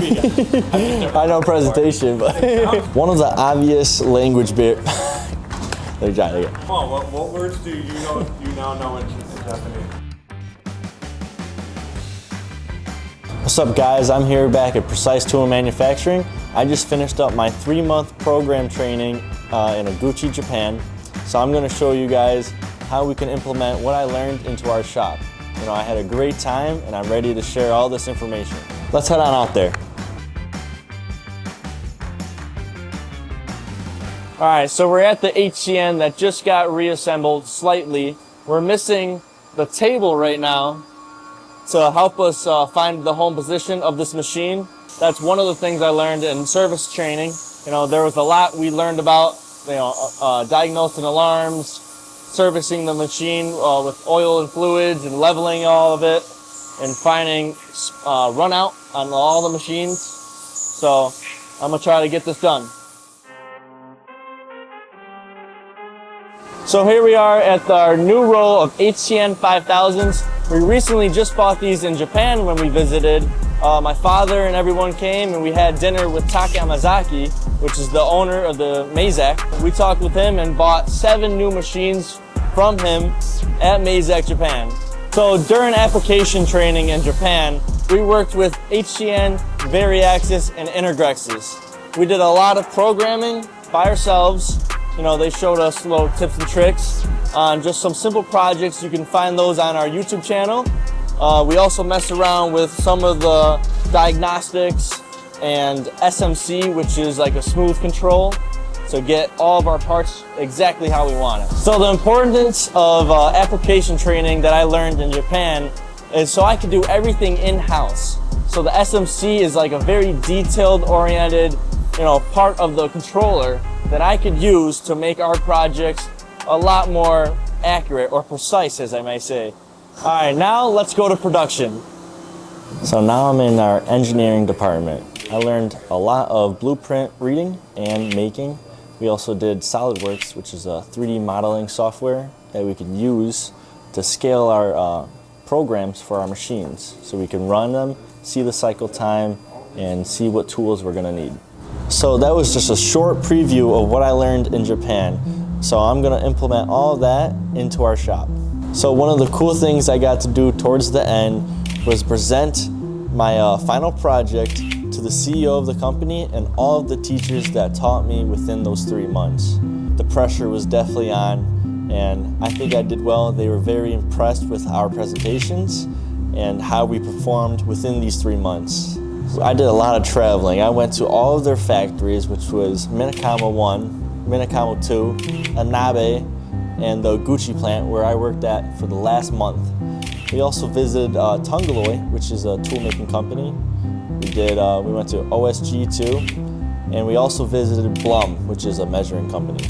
I know presentation, but one of the obvious language barriers. They're trying to get. Come on, what words do you now know in Japanese? What's up, guys? I'm here back at Precise Tool Manufacturing. I just finished up my 3-month program training in Oguchi, Japan. So I'm going to show you guys how we can implement what I learned into our shop. You know, I had a great time and I'm ready to share all this information. Let's head on out there. All right, so we're at the HCN that just got reassembled slightly. We're missing the table right now to help us find the home position of this machine. That's one of the things I learned in service training. You know, there was a lot we learned about, you know, diagnosing alarms, servicing the machine with oil and fluids and leveling all of it, and finding run out on all the machines. So I'm gonna try to get this done. So here we are at our new row of HCN 5000s. We recently just bought these in Japan when we visited. My father and everyone came and we had dinner with MAZAK, which is the owner of the MAZAK. We talked with him and bought 7 new machines from him at MAZAK Japan. So during application training in Japan, we worked with HCN, Variaxis, and Intergrexes. We did a lot of programming by ourselves. You know, they showed us little tips and tricks on just some simple projects. You can find those on our YouTube channel. We also mess around with some of the diagnostics and SMC, which is like a smooth control, to get all of our parts exactly how we want it. So the importance of application training that I learned in Japan is so I could do everything in-house. So the SMC is like a very detailed oriented, you know, part of the controller that I could use to make our projects a lot more accurate or precise, as I may say. All right, now let's go to production. So now I'm in our engineering department. I learned a lot of blueprint reading and making. We also did SolidWorks, which is a 3D modeling software that we can use to scale our programs for our machines. So we can run them, see the cycle time, and see what tools we're gonna need. So that was just a short preview of what I learned in Japan. So I'm gonna implement all of that into our shop. So one of the cool things I got to do towards the end was present my final project to the CEO of the company and all of the teachers that taught me within those 3 months. The pressure was definitely on, and I think I did well. They were very impressed with our presentations and how we performed within these 3 months. I did a lot of traveling. I went to all of their factories, which was Minakama 1, Minakama 2, Anabe, and the Oguchi plant where I worked at for the last month. We also visited Tungaloy, which is a tool-making company. We went to OSG too, and we also visited Blum, which is a measuring company.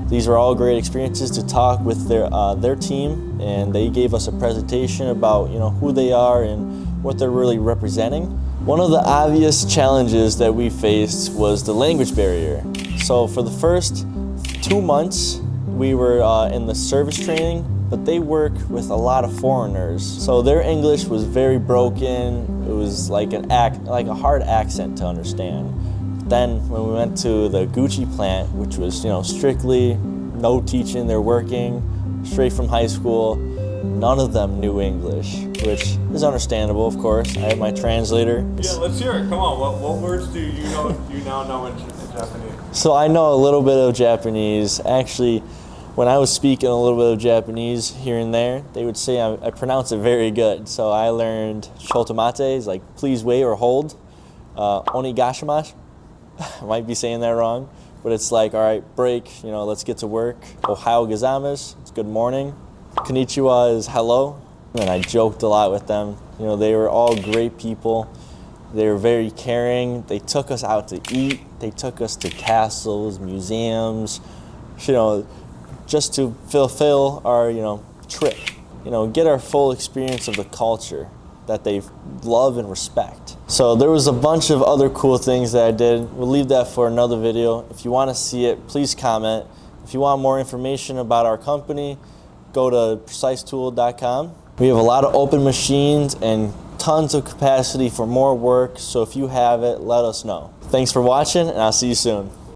These were all great experiences to talk with their team, and they gave us a presentation about, you know, who they are and what they're really representing. One of the obvious challenges that we faced was the language barrier. So for the first 2 months, we were in the service training, but they work with a lot of foreigners. So their English was very broken. It was like a hard accent to understand. Then when we went to the Oguchi plant, which was, you know, strictly no teaching, they're working straight from high school, none of them knew English, which is understandable, of course. I have my translator. Yeah, let's hear it. Come on, what words do you now know in Japanese? So I know a little bit of Japanese. Actually, when I was speaking a little bit of Japanese here and there, they would say I pronounce it very good. So I learned shotomate is like please wait or hold. Onigashimasu, I might be saying that wrong, but it's like, all right, break, you know, let's get to work. Ohayou gozaimasu, it's good morning. Konnichiwa is hello. And I joked a lot with them. You know, they were all great people. They were very caring. They took us out to eat. They took us to castles, museums, you know, just to fulfill our, you know, trip. You know, get our full experience of the culture that they love and respect. So there was a bunch of other cool things that I did. We'll leave that for another video. If you want to see it, please comment. If you want more information about our company, go to PreciseTool.com. We have a lot of open machines and tons of capacity for more work, so if you have it, let us know. Thanks for watching, and I'll see you soon.